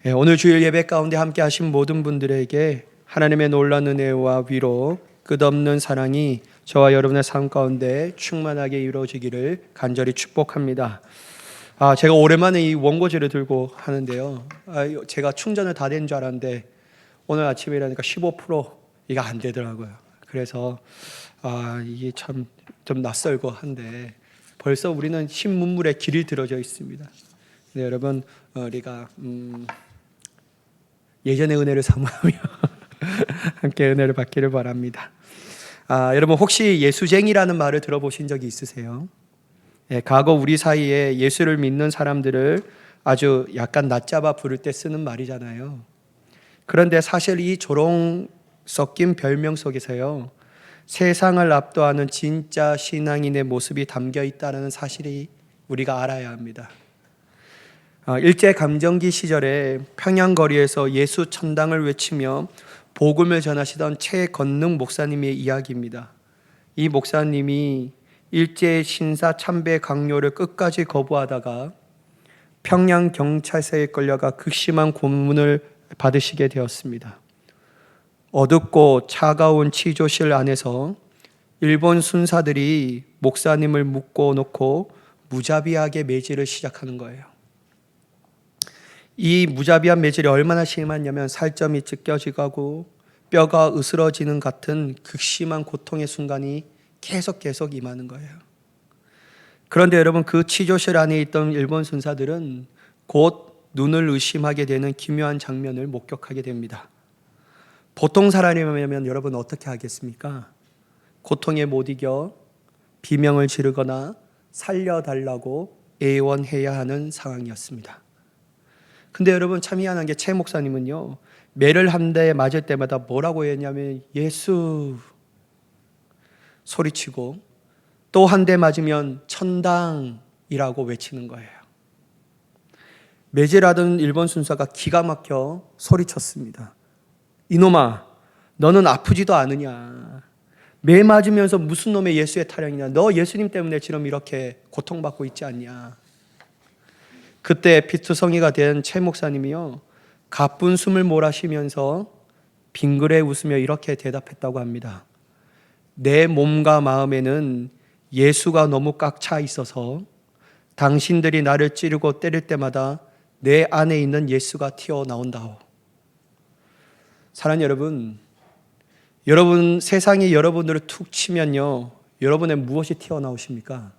오늘 주일 예배 가운데 함께 하신 모든 분들에게 하나님의 놀라운 은혜와 위로 끝없는 사랑이 저와 여러분의 삶 가운데 충만하게 이루어지기를 간절히 축복합니다. 제가 오랜만에 이 원고지를 들고 하는데요. 제가 충전을 다 된 줄 알았는데 오늘 아침에 일하니까 15% 이게 안 되더라고요. 그래서 이게 참 좀 낯설고 한데 벌써 우리는 신문물에 길이 들어져 있습니다. 네, 여러분 우리가 예전의 은혜를 사모하며 함께 은혜를 받기를 바랍니다. 여러분 혹시 예수쟁이라는 말을 들어보신 적이 있으세요? 과거 우리 사이에 예수를 믿는 사람들을 아주 약간 낮잡아 부를 때 쓰는 말이잖아요. 그런데 사실 이 조롱 섞인 별명 속에서요, 세상을 압도하는 진짜 신앙인의 모습이 담겨 있다는 사실이 우리가 알아야 합니다. 일제감정기 시절에 평양거리에서 예수 천당을 외치며 복음을 전하시던 최건능 목사님의 이야기입니다. 이 목사님이 일제 신사 참배 강요를 끝까지 거부하다가 평양 경찰서에 끌려가 극심한 고문을 받으시게 되었습니다. 어둡고 차가운 치조실 안에서 일본 순사들이 목사님을 묶어 놓고 무자비하게 매질을 시작하는 거예요. 이 무자비한 매질이 얼마나 심했냐면 살점이 찢겨지고 뼈가 으스러지는 같은 극심한 고통의 순간이 계속 임하는 거예요. 그런데 여러분, 그 치조실 안에 있던 일본 순사들은 곧 눈을 의심하게 되는 기묘한 장면을 목격하게 됩니다. 보통 사람이면 여러분 어떻게 하겠습니까? 고통에 못 이겨 비명을 지르거나 살려달라고 애원해야 하는 상황이었습니다. 근데 여러분 참 희한한 게 최 목사님은요, 매를 한 대 맞을 때마다 뭐라고 했냐면 예수 소리치고 또 한 대 맞으면 천당이라고 외치는 거예요. 매질하던 일본 순사가 기가 막혀 소리쳤습니다. 이놈아, 너는 아프지도 않으냐? 매 맞으면서 무슨 놈의 예수의 타령이냐? 너 예수님 때문에 지금 이렇게 고통받고 있지 않냐? 그때 피투성이가 된 최 목사님이요, 가쁜 숨을 몰아쉬면서 빙그레 웃으며 이렇게 대답했다고 합니다. 내 몸과 마음에는 예수가 너무 꽉 차 있어서 당신들이 나를 찌르고 때릴 때마다 내 안에 있는 예수가 튀어나온다오. 사랑하는 여러분 세상이 여러분들을 툭 치면요, 여러분의 무엇이 튀어나오십니까?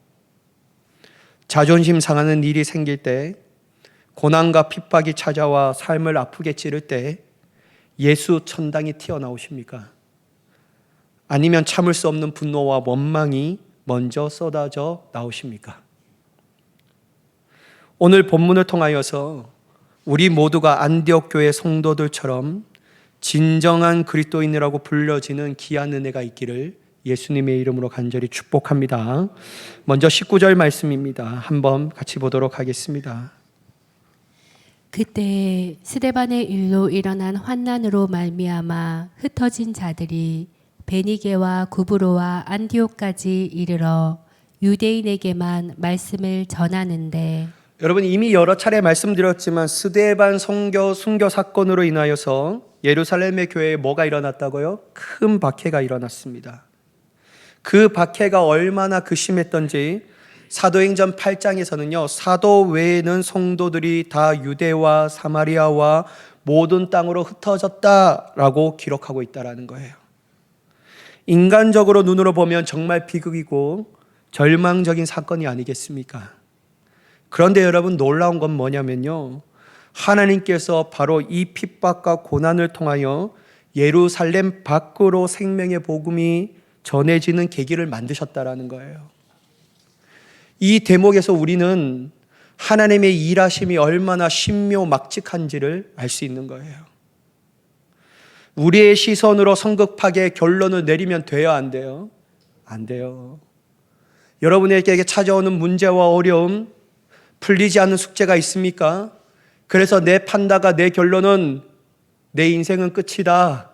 자존심 상하는 일이 생길 때, 고난과 핍박이 찾아와 삶을 아프게 찌를 때 예수 천당이 튀어나오십니까? 아니면 참을 수 없는 분노와 원망이 먼저 쏟아져 나오십니까? 오늘 본문을 통하여서 우리 모두가 안디옥 교회 성도들처럼 진정한 그리스도인이라고 불려지는 귀한 은혜가 있기를 예수님의 이름으로 간절히 축복합니다. 먼저 19절 말씀입니다. 한번 같이 보도록 하겠습니다. 그때 스데반의 일로 일어난 환난으로 말미암아 흩어진 자들이 베니게와 구브로와 안디옥까지 이르러 유대인에게만 말씀을 전하는데, 여러분 이미 여러 차례 말씀드렸지만 스데반 순교 사건으로 인하여서 예루살렘의 교회에 뭐가 일어났다고요? 큰 박해가 일어났습니다. 그 박해가 얼마나 극심했던지 사도행전 8장에서는요, 사도 외에는 성도들이 다 유대와 사마리아와 모든 땅으로 흩어졌다라고 기록하고 있다라는 거예요. 인간적으로 눈으로 보면 정말 비극이고 절망적인 사건이 아니겠습니까? 그런데 여러분 놀라운 건 뭐냐면요, 하나님께서 바로 이 핍박과 고난을 통하여 예루살렘 밖으로 생명의 복음이 전해지는 계기를 만드셨다라는 거예요. 이 대목에서 우리는 하나님의 일하심이 얼마나 신묘막직한지를 알 수 있는 거예요. 우리의 시선으로 성급하게 결론을 내리면 돼요, 안 돼요? 안 돼요. 여러분에게 찾아오는 문제와 어려움, 풀리지 않는 숙제가 있습니까? 그래서 내 판단과 내 결론은 내 인생은 끝이다,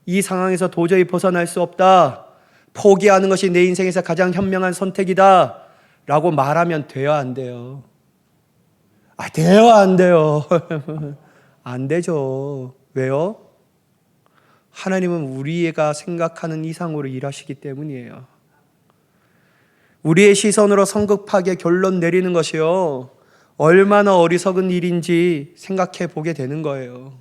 이 상황에서 도저히 벗어날 수 없다, 포기하는 것이 내 인생에서 가장 현명한 선택이다 라고 말하면 돼요, 안 돼요? 돼요, 안 돼요? 안 되죠. 왜요? 하나님은 우리가 생각하는 이상으로 일하시기 때문이에요. 우리의 시선으로 성급하게 결론 내리는 것이요, 얼마나 어리석은 일인지 생각해 보게 되는 거예요.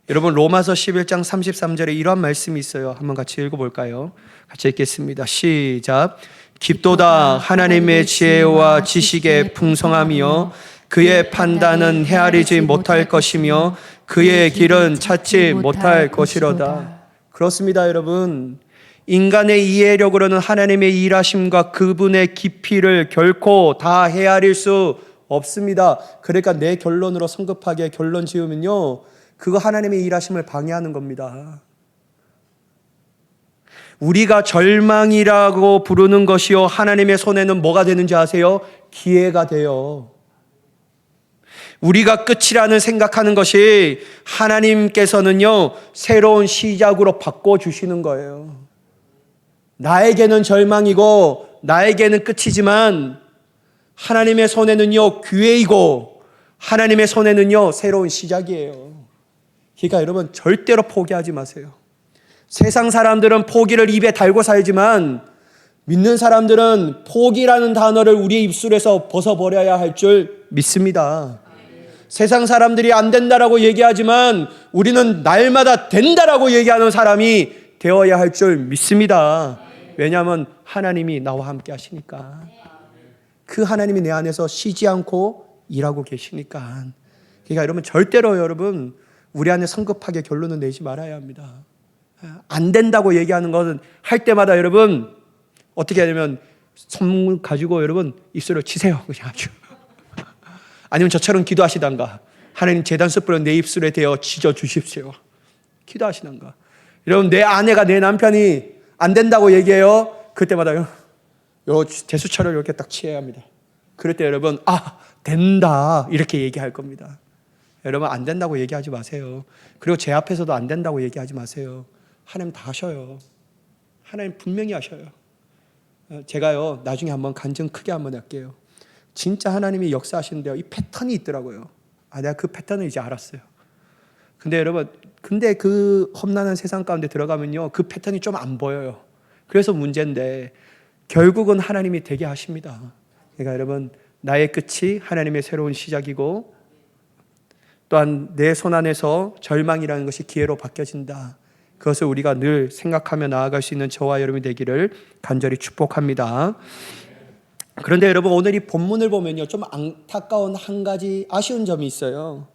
여러분, 로마서 11장 33절에 이러한 말씀이 있어요. 한번 같이 읽어볼까요? 같이 읽겠습니다. 시작. 깊도다 하나님의 지혜와 지식의 풍성함이요 그의 판단은 헤아리지 못할 것이며 그의 길은 찾지 못할 것이로다. 그렇습니다, 여러분. 인간의 이해력으로는 하나님의 일하심과 그분의 깊이를 결코 다 헤아릴 수 없습니다. 그러니까 내 결론으로 성급하게 결론 지으면요, 그거 하나님의 일하심을 방해하는 겁니다. 우리가 절망이라고 부르는 것이요, 하나님의 손에는 뭐가 되는지 아세요? 기회가 돼요. 우리가 끝이라는 생각하는 것이 하나님께서는요, 새로운 시작으로 바꿔주시는 거예요. 나에게는 절망이고 나에게는 끝이지만 하나님의 손에는요, 기회이고 하나님의 손에는요, 새로운 시작이에요. 그러니까 여러분, 절대로 포기하지 마세요. 세상 사람들은 포기를 입에 달고 살지만 믿는 사람들은 포기라는 단어를 우리의 입술에서 벗어버려야 할 줄 믿습니다. 세상 사람들이 안 된다라고 얘기하지만 우리는 날마다 된다라고 얘기하는 사람이 되어야 할 줄 믿습니다. 왜냐하면 하나님이 나와 함께 하시니까. 그 하나님이 내 안에서 쉬지 않고 일하고 계시니까. 그러니까 여러분, 절대로 여러분 우리 안에 성급하게 결론을 내지 말아야 합니다. 안 된다고 얘기하는 것은 할 때마다 여러분 어떻게 하냐면 손 가지고 여러분 입술을 치세요. 그냥 아주. 아니면 저처럼 기도하시던가, 하나님 제단 숯불을 내 입술에 대어 지져 주십시오. 기도하시던가. 여러분, 내 아내가 내 남편이 안 된다고 얘기해요. 그때마다 요 제수처를 이렇게 딱 취해야 합니다. 그럴 때 여러분, 아, 된다 이렇게 얘기할 겁니다. 여러분, 안 된다고 얘기하지 마세요. 그리고 제 앞에서도 안 된다고 얘기하지 마세요. 하나님 다 하셔요. 하나님 분명히 하셔요. 제가요, 나중에 한번 간증 크게 한번 할게요. 진짜 하나님이 역사하시는데요, 이 패턴이 있더라고요. 내가 그 패턴을 이제 알았어요. 근데 여러분, 그 험난한 세상 가운데 들어가면요, 그 패턴이 좀 안 보여요. 그래서 문제인데 결국은 하나님이 되게 하십니다. 그러니까 여러분, 나의 끝이 하나님의 새로운 시작이고, 또한 내 손 안에서 절망이라는 것이 기회로 바뀌어진다. 그것을 우리가 늘 생각하며 나아갈 수 있는 저와 여러분이 되기를 간절히 축복합니다. 그런데 여러분, 오늘 이 본문을 보면요, 좀 안타까운 한 가지 아쉬운 점이 있어요.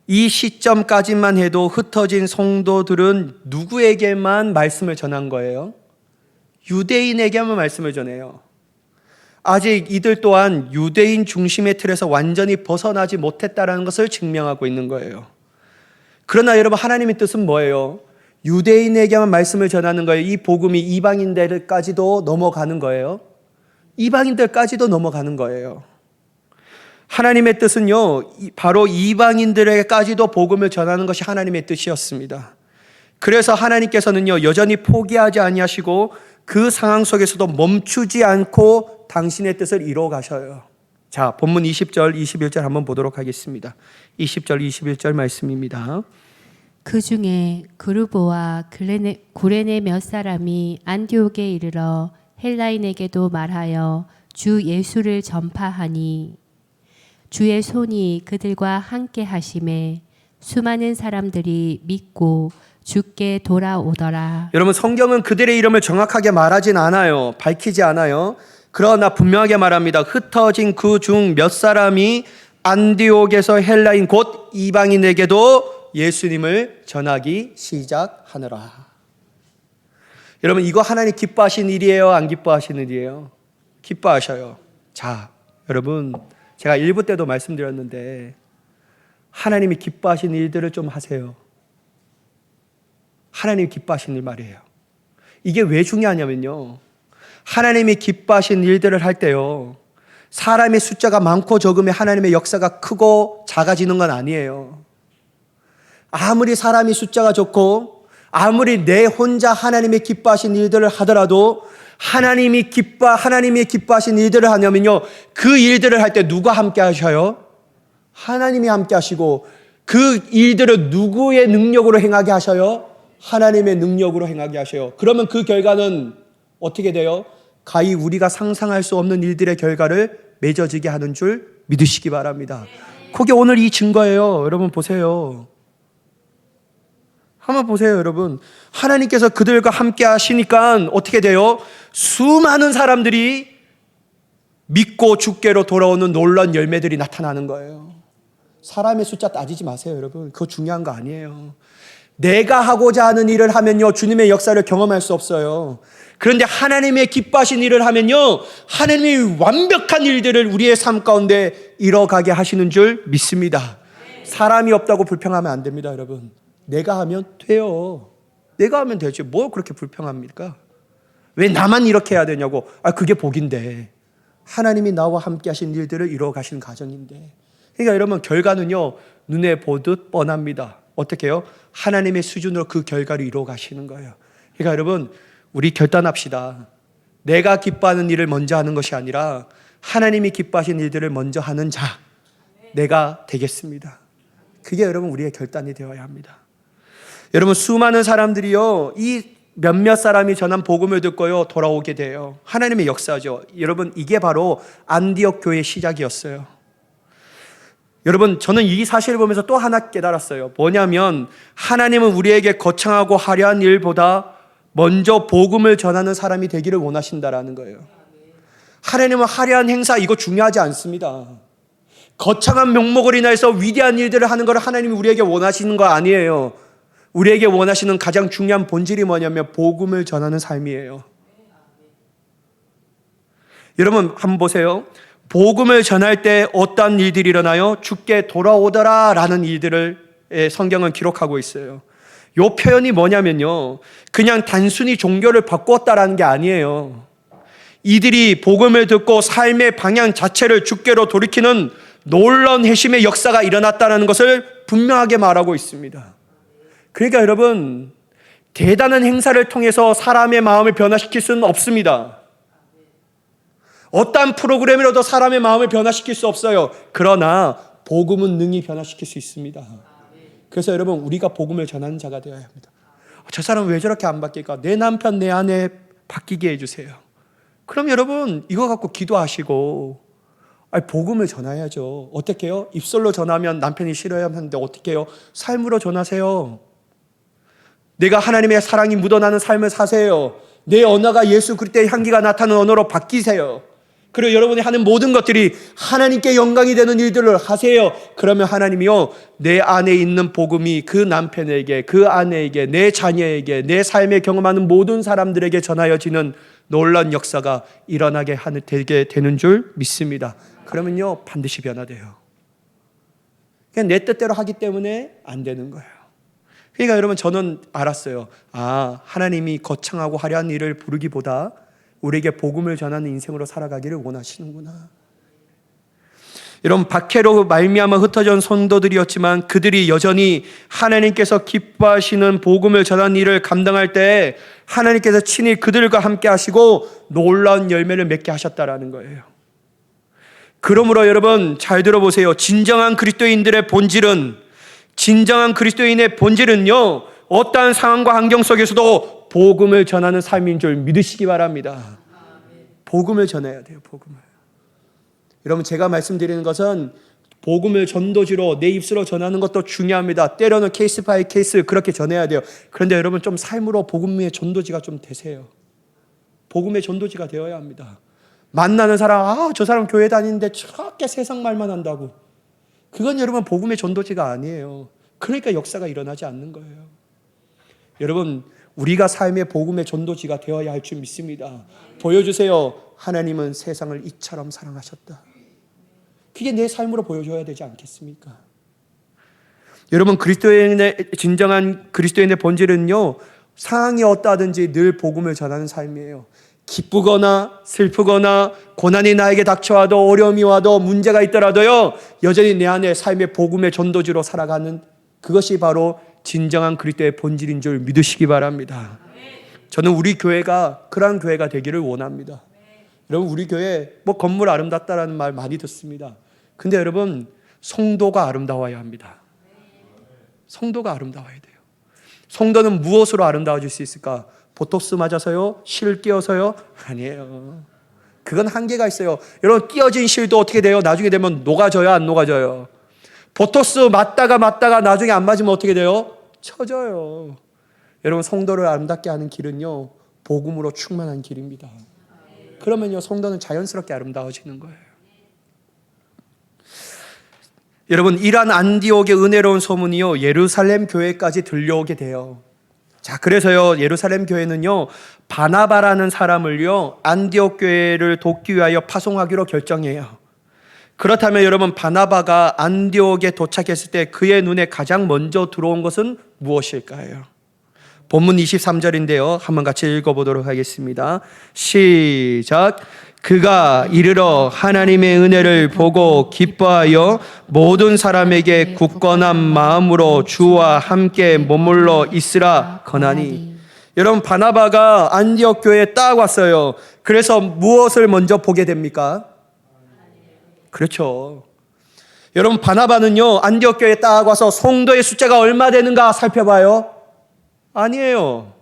이 시점까지만 해도 흩어진 성도들은 누구에게만 말씀을 전한 거예요? 유대인에게만 말씀을 전해요. 아직 이들 또한 유대인 중심의 틀에서 완전히 벗어나지 못했다는 것을 증명하고 있는 거예요. 그러나 여러분, 하나님의 뜻은 뭐예요? 유대인에게만 말씀을 전하는 거예요. 이 복음이 이방인들까지도 넘어가는 거예요. 이방인들까지도 넘어가는 거예요. 하나님의 뜻은요, 바로 이방인들에게까지도 복음을 전하는 것이 하나님의 뜻이었습니다. 그래서 하나님께서는요, 여전히 포기하지 아니하시고 그 상황 속에서도 멈추지 않고 당신의 뜻을 이루어 가셔요. 자, 본문 20절, 21절 한번 보도록 하겠습니다. 20절, 21절 말씀입니다. 그 중에 그루보와 구레네 몇 사람이 안디옥에 이르러 헬라인에게도 말하여 주 예수를 전파하니 주의 손이 그들과 함께 하심에 수많은 사람들이 믿고 주께 돌아오더라. 여러분, 성경은 그들의 이름을 정확하게 말하진 않아요. 밝히지 않아요. 그러나 분명하게 말합니다. 흩어진 그 중 몇 사람이 안디옥에서 헬라인 곧 이방인에게도 예수님을 전하기 시작하느라. 여러분, 이거 하나님 기뻐하시는 일이에요? 안 기뻐하시는 일이에요? 기뻐하셔요. 자, 여러분, 제가 1부 때도 말씀드렸는데 하나님이 기뻐하시는 일들을 좀 하세요. 하나님이 기뻐하시는 일 말이에요. 이게 왜 중요하냐면요, 하나님이 기뻐하시는 일들을 할 때요, 사람의 숫자가 많고 적으면 하나님의 역사가 크고 작아지는 건 아니에요. 아무리 사람이 숫자가 적고 아무리 내 혼자 하나님의 기뻐하신 일들을 하더라도 하나님이 기뻐하신 일들을 하냐면요, 그 일들을 할 때 누가 함께 하셔요? 하나님이 함께 하시고 그 일들을 누구의 능력으로 행하게 하셔요? 하나님의 능력으로 행하게 하셔요. 그러면 그 결과는 어떻게 돼요? 가히 우리가 상상할 수 없는 일들의 결과를 맺어지게 하는 줄 믿으시기 바랍니다. 그게 오늘 이 증거예요. 여러분 보세요. 한번 보세요, 여러분. 하나님께서 그들과 함께 하시니까 어떻게 돼요? 수많은 사람들이 믿고 주께로 돌아오는 놀라운 열매들이 나타나는 거예요. 사람의 숫자 따지지 마세요, 여러분. 그거 중요한 거 아니에요. 내가 하고자 하는 일을 하면요, 주님의 역사를 경험할 수 없어요. 그런데 하나님의 기뻐하신 일을 하면요, 하나님의 완벽한 일들을 우리의 삶 가운데 이뤄가게 하시는 줄 믿습니다. 사람이 없다고 불평하면 안 됩니다, 여러분. 내가 하면 돼요. 내가 하면 되지. 뭐 그렇게 불평합니까? 왜 나만 이렇게 해야 되냐고. 그게 복인데. 하나님이 나와 함께 하신 일들을 이루어 가시는 가정인데. 그러니까 여러분, 결과는요, 눈에 보듯 뻔합니다. 어떻게 해요? 하나님의 수준으로 그 결과를 이루어 가시는 거예요. 그러니까 여러분, 우리 결단합시다. 내가 기뻐하는 일을 먼저 하는 것이 아니라 하나님이 기뻐하신 일들을 먼저 하는 자, 내가 되겠습니다. 그게 여러분 우리의 결단이 되어야 합니다. 여러분, 수많은 사람들이요, 이 몇몇 사람이 전한 복음을 듣고요, 돌아오게 돼요. 하나님의 역사죠. 여러분, 이게 바로 안디옥 교회의 시작이었어요. 여러분, 저는 이 사실을 보면서 또 하나 깨달았어요. 뭐냐면, 하나님은 우리에게 거창하고 화려한 일보다 먼저 복음을 전하는 사람이 되기를 원하신다라는 거예요. 하나님은 화려한 행사, 이거 중요하지 않습니다. 거창한 명목을 인하여서 위대한 일들을 하는 걸 하나님이 우리에게 원하시는 거 아니에요. 우리에게 원하시는 가장 중요한 본질이 뭐냐면 복음을 전하는 삶이에요. 여러분, 한번 보세요. 복음을 전할 때 어떤 일들이 일어나요? 주께 돌아오더라 라는 일들을 성경은 기록하고 있어요. 이 표현이 뭐냐면요, 그냥 단순히 종교를 바꾸었다라는 게 아니에요. 이들이 복음을 듣고 삶의 방향 자체를 주께로 돌이키는 놀라운 회심의 역사가 일어났다는 것을 분명하게 말하고 있습니다. 그러니까 여러분, 대단한 행사를 통해서 사람의 마음을 변화시킬 수는 없습니다. 어떠한 프로그램이라도 사람의 마음을 변화시킬 수 없어요. 그러나 복음은 능히 변화시킬 수 있습니다. 그래서 여러분, 우리가 복음을 전하는 자가 되어야 합니다. 저 사람은 왜 저렇게 안 바뀔까? 내 남편, 내 아내 바뀌게 해주세요. 그럼 여러분, 이거 갖고 기도하시고 복음을 전해야죠. 어떻게 해요? 입술로 전하면 남편이 싫어하는데 어떻게 해요? 삶으로 전하세요. 내가 하나님의 사랑이 묻어나는 삶을 사세요. 내 언어가 예수 그리스도의 향기가 나타나는 언어로 바뀌세요. 그리고 여러분이 하는 모든 것들이 하나님께 영광이 되는 일들을 하세요. 그러면 하나님이요, 내 안에 있는 복음이 그 남편에게, 그 아내에게, 내 자녀에게, 내 삶에 경험하는 모든 사람들에게 전하여지는 놀라운 역사가 일어나게 되게 되는 줄 믿습니다. 그러면요, 반드시 변화돼요. 그냥 내 뜻대로 하기 때문에 안 되는 거예요. 그러니까 여러분, 저는 알았어요. 하나님이 거창하고 화려한 일을 부르기보다 우리에게 복음을 전하는 인생으로 살아가기를 원하시는구나. 여러분, 박해로 말미암아 흩어진 성도들이었지만 그들이 여전히 하나님께서 기뻐하시는 복음을 전하는 일을 감당할 때 하나님께서 친히 그들과 함께 하시고 놀라운 열매를 맺게 하셨다라는 거예요. 그러므로 여러분, 잘 들어보세요. 진정한 그리스도인의 본질은요, 어떠한 상황과 환경 속에서도 복음을 전하는 삶인 줄 믿으시기 바랍니다. 복음을 전해야 돼요, 복음을. 여러분, 제가 말씀드리는 것은 복음을 전도지로 내 입술로 전하는 것도 중요합니다. 때로는 케이스 바이 케이스 그렇게 전해야 돼요. 그런데 여러분, 좀 삶으로 복음의 전도지가 좀 되세요. 복음의 전도지가 되어야 합니다. 만나는 사람, 저 사람 교회 다니는데 저렇게 세상 말만 한다고. 그건 여러분 복음의 전도지가 아니에요. 그러니까 역사가 일어나지 않는 거예요. 여러분, 우리가 삶의 복음의 전도지가 되어야 할 줄 믿습니다. 보여주세요. 하나님은 세상을 이처럼 사랑하셨다. 그게 내 삶으로 보여줘야 되지 않겠습니까? 여러분, 진정한 그리스도인의 본질은요, 상황이 어떠하든지 늘 복음을 전하는 삶이에요. 기쁘거나 슬프거나 고난이 나에게 닥쳐와도 어려움이 와도 문제가 있더라도요, 여전히 내 안에 삶의 복음의 전도지로 살아가는 그것이 바로 진정한 그리스도의 본질인 줄 믿으시기 바랍니다. 저는 우리 교회가 그러한 교회가 되기를 원합니다. 여러분, 우리 교회 건물 아름답다라는 말 많이 듣습니다. 근데 여러분, 성도가 아름다워야 합니다. 성도가 아름다워야 돼요. 성도는 무엇으로 아름다워질 수 있을까? 보톡스 맞아서요? 실 끼어서요? 아니에요. 그건 한계가 있어요. 여러분, 끼어진 실도 어떻게 돼요? 나중에 되면 녹아져요, 안 녹아져요? 보톡스 맞다가 나중에 안 맞으면 어떻게 돼요? 처져요. 여러분, 성도를 아름답게 하는 길은요, 복음으로 충만한 길입니다. 그러면요, 성도는 자연스럽게 아름다워지는 거예요. 여러분, 이러한 안디옥의 은혜로운 소문이요, 예루살렘 교회까지 들려오게 돼요. 자, 그래서요, 예루살렘 교회는요, 바나바라는 사람을요, 안디옥 교회를 돕기 위하여 파송하기로 결정해요. 그렇다면 여러분, 바나바가 안디옥에 도착했을 때 그의 눈에 가장 먼저 들어온 것은 무엇일까요? 본문 23절인데요. 한번 같이 읽어보도록 하겠습니다. 시작. 그가 이르러 하나님의 은혜를 보고 기뻐하여 모든 사람에게 굳건한 마음으로 주와 함께 머물러 있으라 거나니. 여러분, 바나바가 안디옥 교회에 딱 왔어요. 그래서 무엇을 먼저 보게 됩니까? 그렇죠. 여러분, 바나바는요, 안디옥 교회에 딱 와서 성도의 숫자가 얼마 되는가 살펴봐요? 아니에요.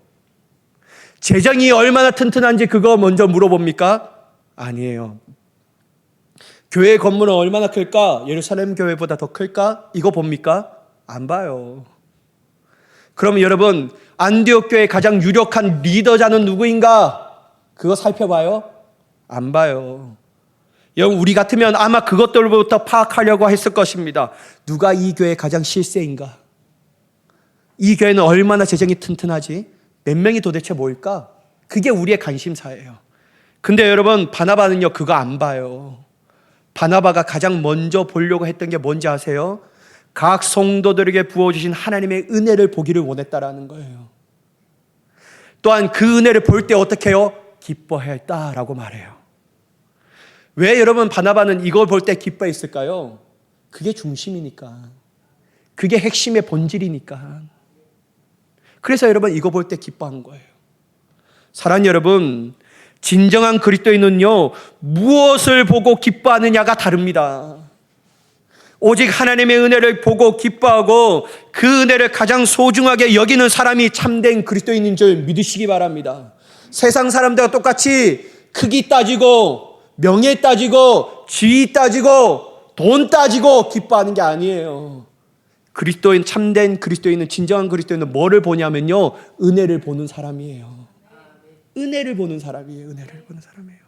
재정이 얼마나 튼튼한지 그거 먼저 물어봅니까? 아니에요. 교회 건물은 얼마나 클까? 예루살렘 교회보다 더 클까? 이거 봅니까? 안 봐요. 그럼 여러분, 안디옥 교회의 가장 유력한 리더자는 누구인가? 그거 살펴봐요? 안 봐요. 여러분, 우리 같으면 아마 그것들부터 파악하려고 했을 것입니다. 누가 이 교회의 가장 실세인가? 이 교회는 얼마나 재정이 튼튼하지? 몇 명이 도대체 모일까? 그게 우리의 관심사예요. 근데 여러분, 바나바는요, 그거 안 봐요. 바나바가 가장 먼저 보려고 했던 게 뭔지 아세요? 각 성도들에게 부어주신 하나님의 은혜를 보기를 원했다라는 거예요. 또한 그 은혜를 볼 때 어떻게 해요? 기뻐했다라고 말해요. 왜 여러분, 바나바는 이걸 볼 때 기뻐했을까요? 그게 중심이니까. 그게 핵심의 본질이니까. 그래서 여러분, 이거 볼 때 기뻐한 거예요. 사랑하는 여러분, 진정한 그리스도인은요, 무엇을 보고 기뻐하느냐가 다릅니다. 오직 하나님의 은혜를 보고 기뻐하고 그 은혜를 가장 소중하게 여기는 사람이 참된 그리스도인인 줄 믿으시기 바랍니다. 세상 사람들과 똑같이 크기 따지고 명예 따지고 지위 따지고 돈 따지고 기뻐하는 게 아니에요. 그리스도인, 참된 그리스도인은, 진정한 그리스도인은 뭐를 보냐면요, 은혜를 보는 사람이에요. 은혜를 보는 사람이에요. 은혜를 보는 사람이에요.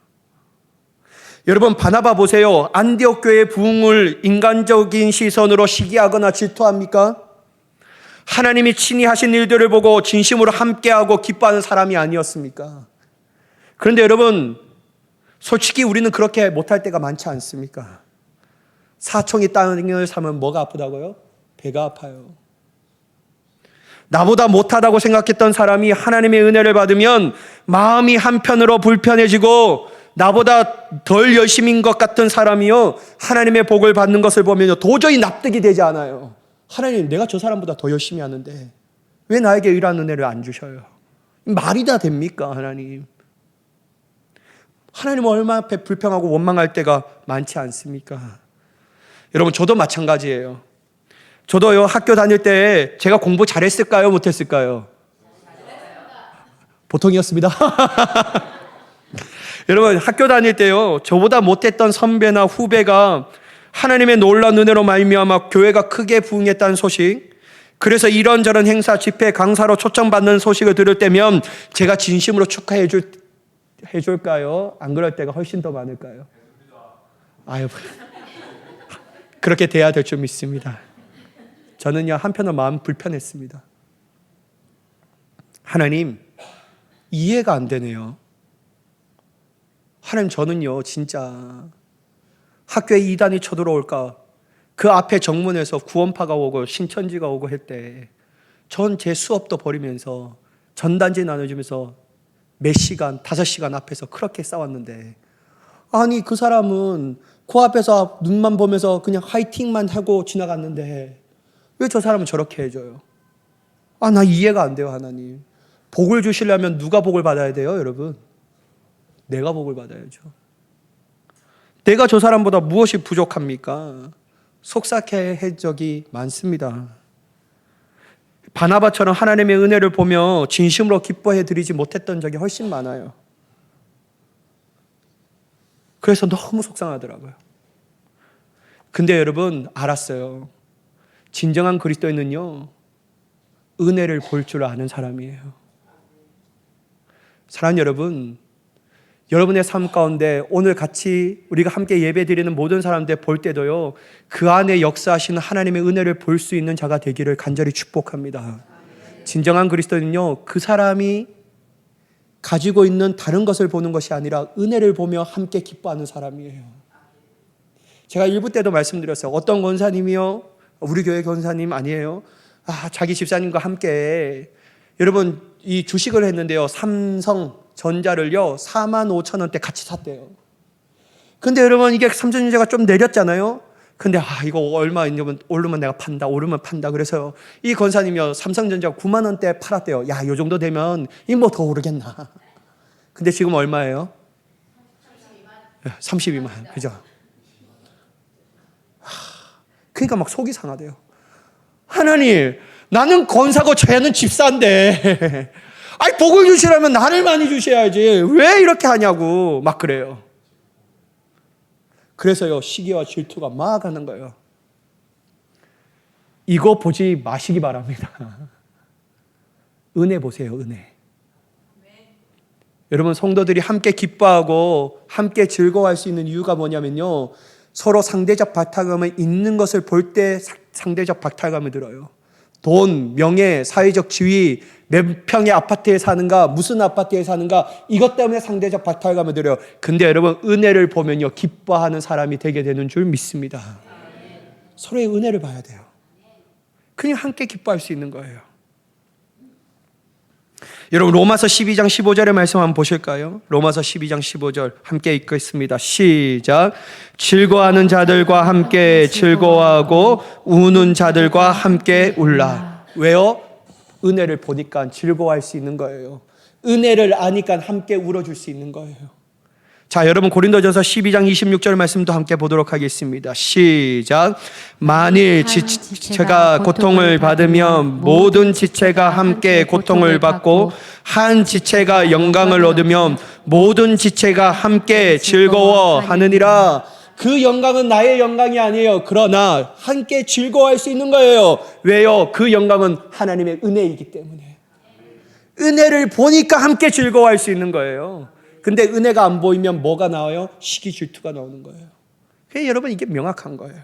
여러분, 바나바 보세요. 안디옥 교회의 부흥을 인간적인 시선으로 시기하거나 질투합니까? 하나님이 친히 하신 일들을 보고 진심으로 함께하고 기뻐하는 사람이 아니었습니까? 그런데 여러분, 솔직히 우리는 그렇게 못할 때가 많지 않습니까? 사총이 땅을 사면 뭐가 아프다고요? 배가 아파요. 나보다 못하다고 생각했던 사람이 하나님의 은혜를 받으면 마음이 한편으로 불편해지고, 나보다 덜 열심인 것 같은 사람이요, 하나님의 복을 받는 것을 보면 도저히 납득이 되지 않아요. 하나님, 내가 저 사람보다 더 열심히 하는데 왜 나에게 이러한 은혜를 안 주셔요? 말이 다 됩니까, 하나님? 하나님은 얼마나 불평하고 원망할 때가 많지 않습니까? 여러분, 저도 마찬가지예요. 저도요, 학교 다닐 때 제가 공부 잘했을까요? 못했을까요? 보통이었습니다. 여러분, 학교 다닐 때요, 저보다 못했던 선배나 후배가 하나님의 놀라운 은혜로 말미암아 교회가 크게 부흥했다는 소식, 그래서 이런저런 행사, 집회, 강사로 초청받는 소식을 들을 때면 제가 진심으로 축하해 줄까요? 안 그럴 때가 훨씬 더 많을까요? 아유, 그렇게 돼야 될 줄 믿습니다. 저는요, 한편으로 마음 불편했습니다. 하나님, 이해가 안 되네요. 하나님, 저는요, 진짜 학교에 이단이 쳐들어올까, 그 앞에 정문에서 구원파가 오고 신천지가 오고 할 때 전 제 수업도 버리면서 전단지 나눠주면서 몇 시간, 5시간 앞에서 그렇게 싸웠는데, 아니, 그 사람은 그 앞에서 눈만 보면서 그냥 화이팅만 하고 지나갔는데 왜 저 사람은 저렇게 해줘요? 아, 나 이해가 안 돼요, 하나님. 복을 주시려면 누가 복을 받아야 돼요, 여러분? 내가 복을 받아야죠. 내가 저 사람보다 무엇이 부족합니까? 속삭해 한 적이 많습니다. 바나바처럼 하나님의 은혜를 보며 진심으로 기뻐해 드리지 못했던 적이 훨씬 많아요. 그래서 너무 속상하더라고요. 근데 여러분 알았어요. 진정한 그리스도인은요, 은혜를 볼 줄 아는 사람이에요. 사랑하는 여러분, 여러분의 삶 가운데 오늘 같이 우리가 함께 예배드리는 모든 사람들 볼 때도요, 그 안에 역사하시는 하나님의 은혜를 볼 수 있는 자가 되기를 간절히 축복합니다. 진정한 그리스도인은요, 그 사람이 가지고 있는 다른 것을 보는 것이 아니라 은혜를 보며 함께 기뻐하는 사람이에요. 제가 일부 때도 말씀드렸어요. 어떤 권사님이요, 우리 교회 권사님 아니에요, 자기 집사님과 함께 여러분 이 주식을 했는데요, 삼성전자를요 45,000원대 같이 샀대요. 근데 여러분 이게 삼성전자가 좀 내렸잖아요. 근데 이거 얼마 있냐면 오르면 내가 판다, 오르면 판다. 그래서 이 권사님이요, 삼성전자 9만 원대 팔았대요. 야, 요 정도 되면 이 뭐 더 오르겠나. 근데 지금 얼마예요? 32만. 그죠? 그러니까 막 속이 상하대요. 하나님, 나는 권사고 쟤는 집사인데 복을 주시라면 나를 많이 주셔야지 왜 이렇게 하냐고 막 그래요. 그래서요, 시기와 질투가 막 하는 거예요. 이거 보지 마시기 바랍니다. 은혜 보세요, 은혜. 여러분, 성도들이 함께 기뻐하고 함께 즐거워할 수 있는 이유가 뭐냐면요, 서로 상대적 박탈감을 있는 것을 볼 때 상대적 박탈감을 들어요. 돈, 명예, 사회적 지위, 몇 평의 아파트에 사는가, 무슨 아파트에 사는가, 이것 때문에 상대적 박탈감을 들어요. 근데 여러분, 은혜를 보면요, 기뻐하는 사람이 되게 되는 줄 믿습니다. 서로의 은혜를 봐야 돼요. 그냥 함께 기뻐할 수 있는 거예요. 여러분, 로마서 12장 15절의 말씀 한번 보실까요? 로마서 12장 15절 함께 읽겠습니다. 시작. 즐거워하는 자들과 함께 즐거워하고 우는 자들과 함께 울라. 왜요? 은혜를 보니까 즐거워할 수 있는 거예요. 은혜를 아니까 함께 울어줄 수 있는 거예요. 자, 여러분, 고린도전서 12장 26절 말씀도 함께 보도록 하겠습니다. 시작. 만일 지체가 고통을 받으면 모든 지체가 함께 고통을 받고, 한 지체가 영광을 얻으면 모든 지체가 함께 즐거워하느니라. 그 영광은 나의 영광이 아니에요. 그러나 함께 즐거워할 수 있는 거예요. 왜요? 그 영광은 하나님의 은혜이기 때문에. 은혜를 보니까 함께 즐거워할 수 있는 거예요. 근데 은혜가 안 보이면 뭐가 나와요? 시기 질투가 나오는 거예요. 그래서 여러분, 이게 명확한 거예요.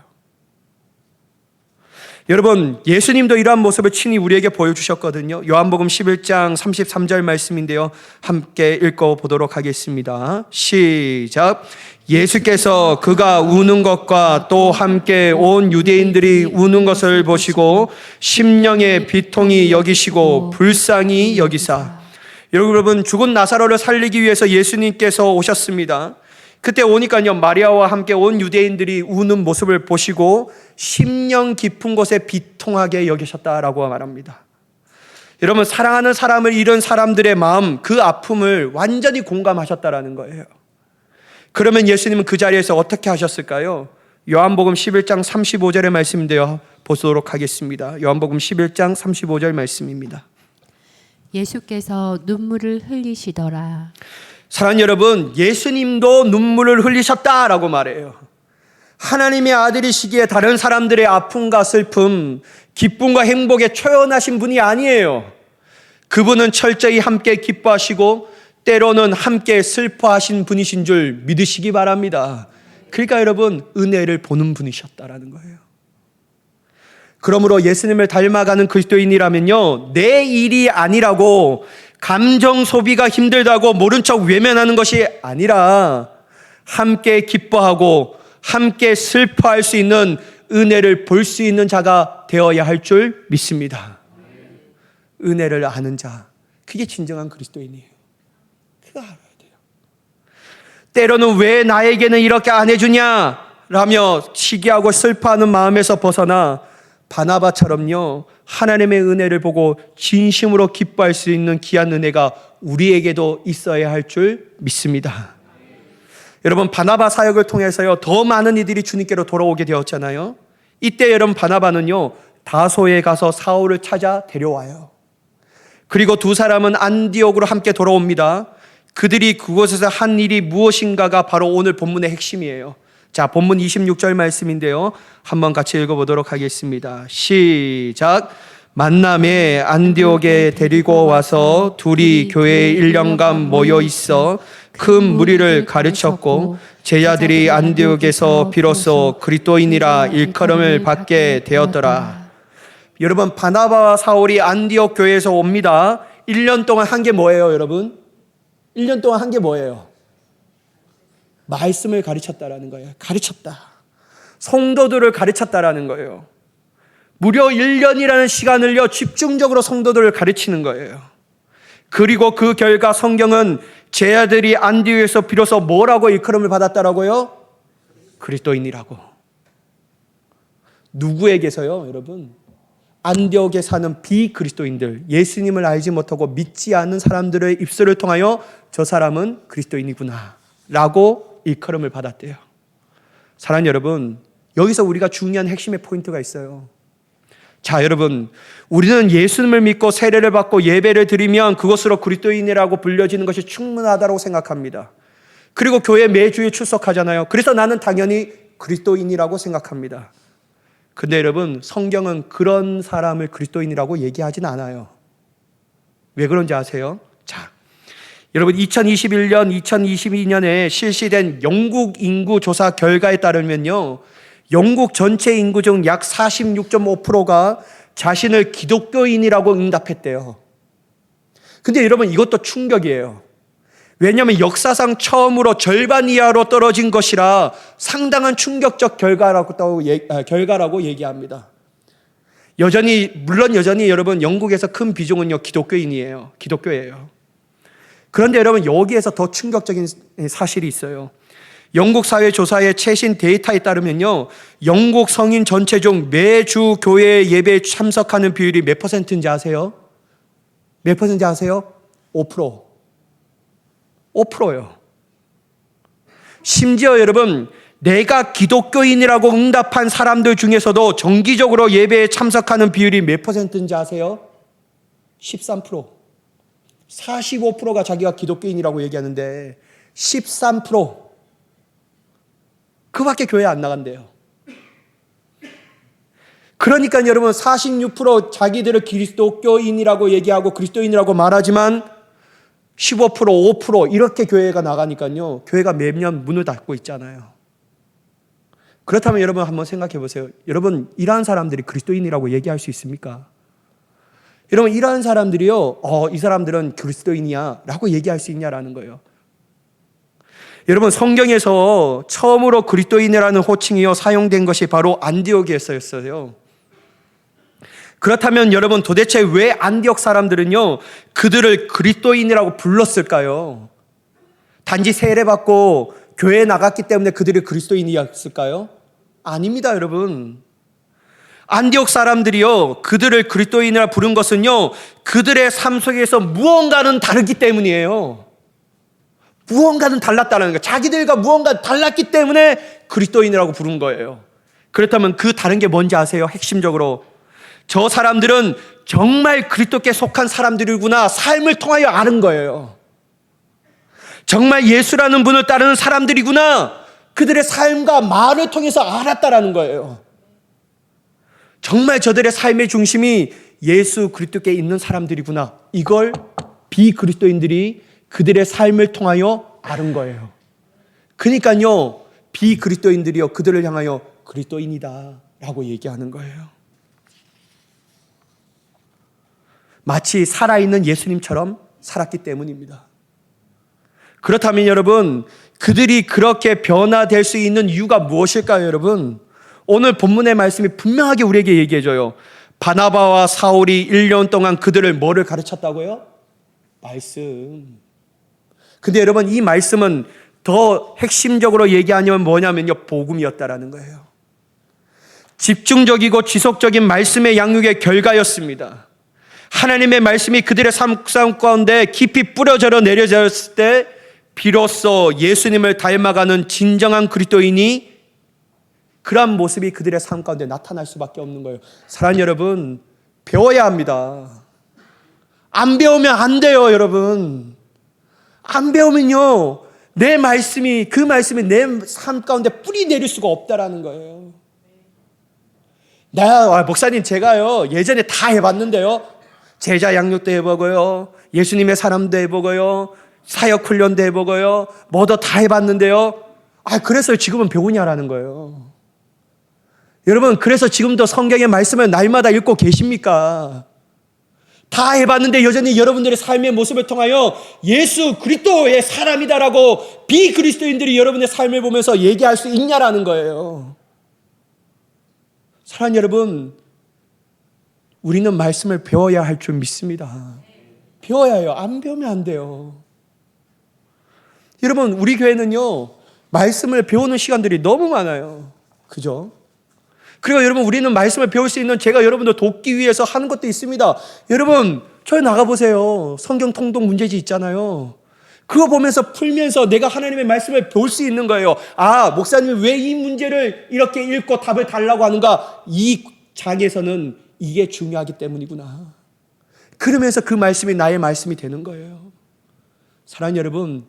여러분, 예수님도 이러한 모습을 친히 우리에게 보여주셨거든요. 요한복음 11장 33절 말씀인데요, 함께 읽어보도록 하겠습니다. 시작. 예수께서 그가 우는 것과 또 함께 온 유대인들이 우는 것을 보시고 심령의 비통히 여기시고 불쌍히 여기사. 여러분, 죽은 나사로를 살리기 위해서 예수님께서 오셨습니다. 그때 오니까요, 마리아와 함께 온 유대인들이 우는 모습을 보시고 심령 깊은 곳에 비통하게 여기셨다라고 말합니다. 여러분, 사랑하는 사람을 잃은 사람들의 마음, 그 아픔을 완전히 공감하셨다라는 거예요. 그러면 예수님은 그 자리에서 어떻게 하셨을까요? 요한복음 11장 35절의 말씀인데요, 보도록 하겠습니다. 요한복음 11장 35절 말씀입니다. 예수께서 눈물을 흘리시더라. 사랑하는 여러분, 예수님도 눈물을 흘리셨다라고 말해요. 하나님의 아들이시기에 다른 사람들의 아픔과 슬픔, 기쁨과 행복에 초연하신 분이 아니에요. 그분은 철저히 함께 기뻐하시고 때로는 함께 슬퍼하신 분이신 줄 믿으시기 바랍니다. 그러니까 여러분, 은혜를 보는 분이셨다라는 거예요. 그러므로 예수님을 닮아가는 그리스도인이라면요, 내 일이 아니라고 감정 소비가 힘들다고 모른 척 외면하는 것이 아니라 함께 기뻐하고 함께 슬퍼할 수 있는 은혜를 볼 수 있는 자가 되어야 할 줄 믿습니다. 은혜를 아는 자, 그게 진정한 그리스도인이에요. 그거 알아야 돼요. 때로는 왜 나에게는 이렇게 안 해주냐 라며 시기하고 슬퍼하는 마음에서 벗어나 바나바처럼요, 하나님의 은혜를 보고 진심으로 기뻐할 수 있는 귀한 은혜가 우리에게도 있어야 할 줄 믿습니다. 여러분, 바나바 사역을 통해서요, 더 많은 이들이 주님께로 돌아오게 되었잖아요. 이때 여러분, 바나바는요, 다소에 가서 사울을 찾아 데려와요. 그리고 두 사람은 안디옥으로 함께 돌아옵니다. 그들이 그곳에서 한 일이 무엇인가가 바로 오늘 본문의 핵심이에요. 자, 본문 26절 말씀인데요. 한번 같이 읽어보도록 하겠습니다. 시작. 만남에 안디옥에 데리고 와서 둘이 교회에 1년간 모여 있어 큰 무리를 가르쳤고 제자들이 안디옥에서 비로소 그리스도인이라 일컬음을 받게 되었더라. 여러분, 바나바와 사울이 안디옥 교회에서 옵니다. 1년 동안 한 게 뭐예요, 여러분? 1년 동안 한 게 뭐예요? 말씀을 가르쳤다라는 거예요. 가르쳤다. 성도들을 가르쳤다라는 거예요. 무려 1년이라는 시간을요, 집중적으로 성도들을 가르치는 거예요. 그리고 그 결과 성경은 제자들이 안디옥에서 비로소 뭐라고 일컬음을 받았다라고요? 그리스도인이라고. 누구에게서요, 여러분? 안디옥에 사는 비그리스도인들, 예수님을 알지 못하고 믿지 않는 사람들의 입술을 통하여 저 사람은 그리스도인이구나 라고 일컬음을 받았대요. 사랑하는 여러분, 여기서 우리가 중요한 핵심의 포인트가 있어요. 자, 여러분, 우리는 예수님을 믿고 세례를 받고 예배를 드리면 그것으로 그리스도인이라고 불려지는 것이 충분하다고 생각합니다. 그리고 교회 매주에 출석하잖아요. 그래서 나는 당연히 그리스도인이라고 생각합니다. 근데 여러분, 성경은 그런 사람을 그리스도인이라고 얘기하진 않아요. 왜 그런지 아세요? 자, 여러분, 2021년, 2022년에 실시된 영국 인구 조사 결과에 따르면요, 영국 전체 인구 중 약 46.5%가 자신을 기독교인이라고 응답했대요. 근데 여러분, 이것도 충격이에요. 왜냐하면 역사상 처음으로 절반 이하로 떨어진 것이라 상당한 충격적 결과라고 얘기합니다. 물론 여전히 여러분, 영국에서 큰 비중은요, 기독교예요. 그런데 여러분, 여기에서 더 충격적인 사실이 있어요. 영국 사회 조사의 최신 데이터에 따르면요, 영국 성인 전체 중 매주 교회 예배에 참석하는 비율이 몇 퍼센트인지 아세요? 몇 퍼센트 아세요? 5%. 5%예요. 심지어 여러분, 내가 기독교인이라고 응답한 사람들 중에서도 정기적으로 예배에 참석하는 비율이 몇 퍼센트인지 아세요? 13%. 45%가 자기가 기독교인이라고 얘기하는데 13%. 그밖에 교회 안 나간대요. 그러니까 여러분, 46% 자기들을 기독교인이라고 얘기하고 그리스도인이라고 말하지만 15%, 5% 이렇게 교회가 나가니까요, 교회가 매년 문을 닫고 있잖아요. 그렇다면 여러분 한번 생각해 보세요. 여러분, 이러한 사람들이 그리스도인이라고 얘기할 수 있습니까? 여러분, 이러한 사람들이요, 이 사람들은 그리스도인이야 라고 얘기할 수 있냐라는 거예요. 여러분, 성경에서 처음으로 그리스도인이라는 호칭이요, 사용된 것이 바로 안디옥에서였어요. 그렇다면 여러분, 도대체 왜 안디옥 사람들은요, 그들을 그리스도인이라고 불렀을까요? 단지 세례받고 교회에 나갔기 때문에 그들이 그리스도인이었을까요? 아닙니다, 여러분. 안디옥 사람들이요, 그들을 그리스도인이라 부른 것은요, 그들의 삶 속에서 무언가는 다르기 때문이에요. 무언가는 달랐다는 거예요. 자기들과 무언가 달랐기 때문에 그리스도인이라고 부른 거예요. 그렇다면 그 다른 게 뭔지 아세요? 핵심적으로 저 사람들은 정말 그리스도께 속한 사람들이구나, 삶을 통하여 아는 거예요. 정말 예수라는 분을 따르는 사람들이구나, 그들의 삶과 말을 통해서 알았다라는 거예요. 정말 저들의 삶의 중심이 예수 그리스도께 있는 사람들이구나, 이걸 비그리스도인들이 그들의 삶을 통하여 아는 거예요. 그러니까요, 비그리스도인들이요, 그들을 향하여 그리스도인이다 라고 얘기하는 거예요. 마치 살아있는 예수님처럼 살았기 때문입니다. 그렇다면 여러분, 그들이 그렇게 변화될 수 있는 이유가 무엇일까요, 여러분? 오늘 본문의 말씀이 분명하게 우리에게 얘기해줘요. 바나바와 사울이 1년 동안 그들을 뭐를 가르쳤다고요? 말씀. 근데 여러분, 이 말씀은 더 핵심적으로 얘기하면 뭐냐면요, 복음이었다라는 거예요. 집중적이고 지속적인 말씀의 양육의 결과였습니다. 하나님의 말씀이 그들의 삶 가운데 깊이 뿌려져 내려졌을 때 비로소 예수님을 닮아가는 진정한 그리스도인이 그러한 모습이 그들의 삶 가운데 나타날 수밖에 없는 거예요. 사랑하는 여러분, 배워야 합니다. 안 배우면 안 돼요, 여러분. 안 배우면요, 내 말씀이, 그 말씀이 내 삶 가운데 뿌리 내릴 수가 없다라는 거예요. 목사님, 제가요, 예전에 다 해봤는데요. 제자 양육도 해보고요. 예수님의 사람도 해보고요. 사역 훈련도 해보고요. 뭐도 다 해봤는데요. 그래서 지금은 배우냐라는 거예요. 여러분, 그래서 지금도 성경의 말씀을 날마다 읽고 계십니까? 다 해봤는데 여전히 여러분들의 삶의 모습을 통하여 예수 그리스도의 사람이다라고 비그리스도인들이 여러분의 삶을 보면서 얘기할 수 있냐라는 거예요. 사랑하는 여러분, 우리는 말씀을 배워야 할 줄 믿습니다. 배워야 해요. 안 배우면 안 돼요. 여러분, 우리 교회는요, 말씀을 배우는 시간들이 너무 많아요. 그죠? 그리고 여러분, 우리는 말씀을 배울 수 있는, 제가 여러분들 돕기 위해서 하는 것도 있습니다. 여러분, 저희 나가보세요. 성경 통독 문제지 있잖아요. 그거 보면서 풀면서 내가 하나님의 말씀을 배울 수 있는 거예요. 목사님이 왜 이 문제를 이렇게 읽고 답을 달라고 하는가? 이 장에서는 이게 중요하기 때문이구나. 그러면서 그 말씀이 나의 말씀이 되는 거예요. 사랑하는 여러분,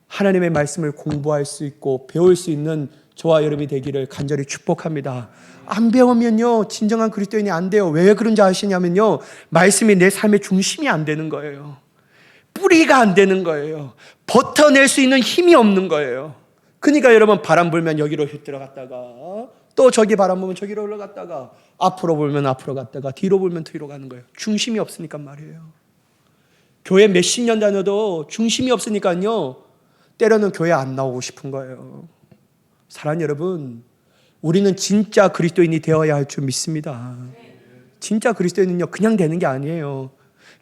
하나님의 말씀을 공부할 수 있고 배울 수 있는 저와 여러분이 되기를 간절히 축복합니다. 안 배우면요, 진정한 그리스도인이 안 돼요. 왜 그런지 아시냐면요, 말씀이 내 삶의 중심이 안 되는 거예요. 뿌리가 안 되는 거예요. 버텨낼 수 있는 힘이 없는 거예요. 그러니까 여러분, 바람 불면 여기로 휙 들어갔다가 또 저기 바람 불면 저기로 올라갔다가 앞으로 불면 앞으로 갔다가 뒤로 불면 뒤로 가는 거예요. 중심이 없으니까 말이에요. 교회 몇십 년 다녀도 중심이 없으니까요, 때로는 교회 안 나오고 싶은 거예요. 사랑하는 여러분, 우리는 진짜 그리스도인이 되어야 할 줄 믿습니다. 진짜 그리스도인은요, 그냥 되는 게 아니에요.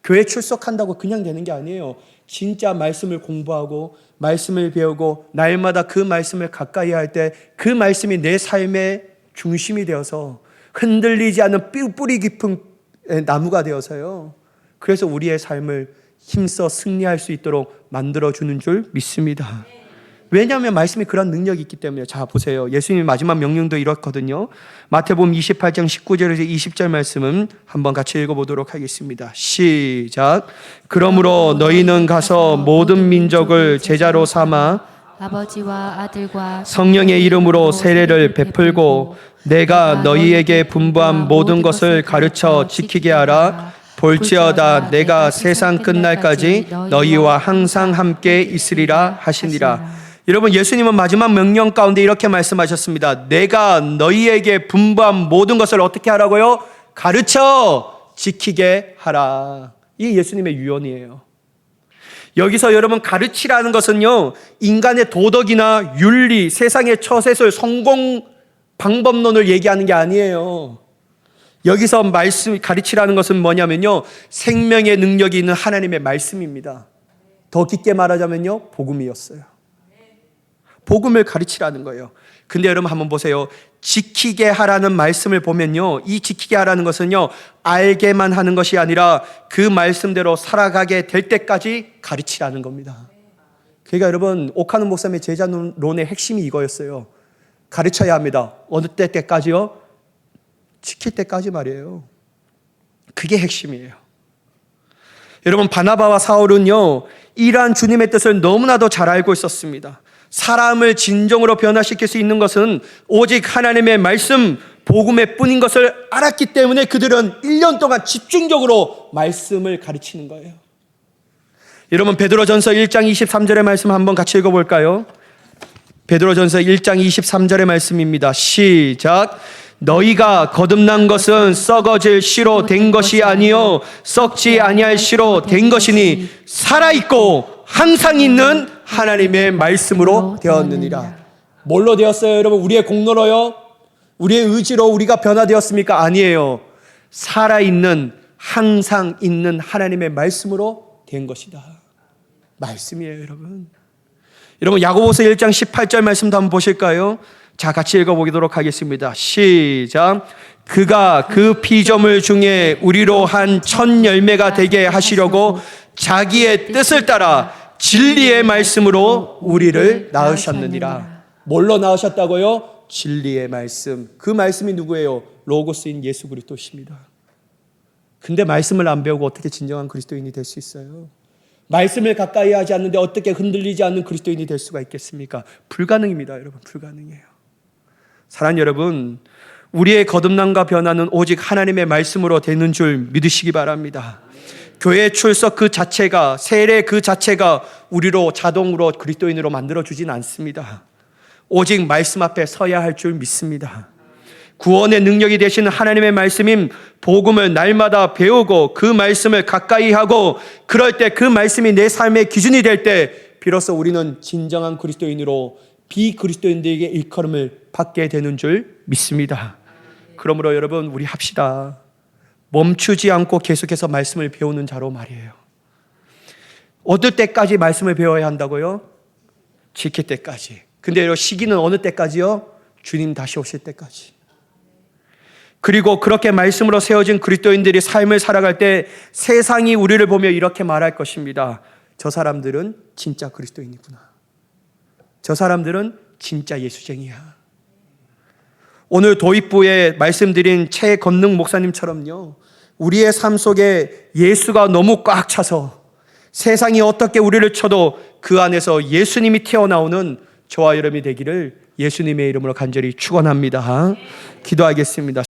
교회 출석한다고 그냥 되는 게 아니에요. 진짜 말씀을 공부하고 말씀을 배우고 날마다 그 말씀을 가까이 할 때 그 말씀이 내 삶의 중심이 되어서 흔들리지 않는 뿌리 깊은 나무가 되어서요, 그래서 우리의 삶을 힘써 승리할 수 있도록 만들어주는 줄 믿습니다. 왜냐하면 말씀이 그런 능력이 있기 때문에. 자, 보세요. 예수님의 마지막 명령도 이렇거든요. 마태복음 28장 19절에서 20절 말씀은 한번 같이 읽어보도록 하겠습니다. 시작. 그러므로 너희는 가서 모든 민족을 제자로 삼아 아버지와 아들과 성령의 이름으로 세례를 베풀고 내가 너희에게 분부한 모든 것을 가르쳐 지키게 하라. 볼지어다 내가 세상 끝날까지 너희와 항상 함께 있으리라 하시니라. 여러분, 예수님은 마지막 명령 가운데 이렇게 말씀하셨습니다. 내가 너희에게 분부한 모든 것을 어떻게 하라고요? 가르쳐 지키게 하라. 이 예수님의 유언이에요. 여기서 여러분, 가르치라는 것은요, 인간의 도덕이나 윤리, 세상의 처세술, 성공 방법론을 얘기하는 게 아니에요. 여기서 가르치라는 것은 뭐냐면요, 생명의 능력이 있는 하나님의 말씀입니다. 더 깊게 말하자면요, 복음이었어요. 복음을 가르치라는 거예요. 근데 여러분 한번 보세요. 지키게 하라는 말씀을 보면요, 이 지키게 하라는 것은요, 알게만 하는 것이 아니라 그 말씀대로 살아가게 될 때까지 가르치라는 겁니다. 그러니까 여러분, 오카노 목사님의 제자론의 핵심이 이거였어요. 가르쳐야 합니다. 어느 때까지요? 지킬 때까지 말이에요. 그게 핵심이에요. 여러분, 바나바와 사울은요, 이러한 주님의 뜻을 너무나도 잘 알고 있었습니다. 사람을 진정으로 변화시킬 수 있는 것은 오직 하나님의 말씀, 복음의 뿐인 것을 알았기 때문에 그들은 1년 동안 집중적으로 말씀을 가르치는 거예요. 여러분, 베드로전서 1장 23절의 말씀 한번 같이 읽어볼까요? 베드로전서 1장 23절의 말씀입니다. 시작. 너희가 거듭난 것은 썩어질 씨로 된 것이 아니요 썩지 아니할 씨로 된 것이니 살아있고 항상 있는 하나님의 말씀으로 되었느니라. 뭘로 되었어요, 여러분? 우리의 공로로요? 우리의 의지로 우리가 변화되었습니까? 아니에요. 살아있는, 항상 있는 하나님의 말씀으로 된 것이다. 말씀이에요, 여러분. 여러분, 야고보서 1장 18절 말씀도 한번 보실까요? 자, 같이 읽어보도록 하겠습니다. 시작. 그가 그 피조물 중에 우리로 한 첫 열매가 되게 하시려고 자기의 뜻을 따라 진리의 말씀으로 우리를 낳으셨느니라. 뭘로 낳으셨다고요? 진리의 말씀. 그 말씀이 누구예요? 로고스인 예수 그리스도십니다. 근데 말씀을 안 배우고 어떻게 진정한 그리스도인이 될 수 있어요? 말씀을 가까이 하지 않는데 어떻게 흔들리지 않는 그리스도인이 될 수가 있겠습니까? 불가능입니다, 여러분. 불가능해요. 사랑하는 여러분, 우리의 거듭남과 변화는 오직 하나님의 말씀으로 되는 줄 믿으시기 바랍니다. 교회 출석 그 자체가, 세례 그 자체가 우리로 자동으로 그리스도인으로 만들어주진 않습니다. 오직 말씀 앞에 서야 할 줄 믿습니다. 구원의 능력이 되시는 하나님의 말씀인 복음을 날마다 배우고 그 말씀을 가까이 하고, 그럴 때 그 말씀이 내 삶의 기준이 될 때 비로소 우리는 진정한 그리스도인으로 비그리스도인들에게 일컬음을 받게 되는 줄 믿습니다. 그러므로 여러분, 우리 합시다. 멈추지 않고 계속해서 말씀을 배우는 자로 말이에요. 어떨 때까지 말씀을 배워야 한다고요? 지킬 때까지. 근데 이 시기는 어느 때까지요? 주님 다시 오실 때까지. 그리고 그렇게 말씀으로 세워진 그리스도인들이 삶을 살아갈 때 세상이 우리를 보며 이렇게 말할 것입니다. 저 사람들은 진짜 그리스도인이구나. 저 사람들은 진짜 예수쟁이야. 오늘 도입부에 말씀드린 최건능 목사님처럼요, 우리의 삶 속에 예수가 너무 꽉 차서 세상이 어떻게 우리를 쳐도 그 안에서 예수님이 튀어나오는 저와 여러분이 되기를 예수님의 이름으로 간절히 축원합니다. 기도하겠습니다.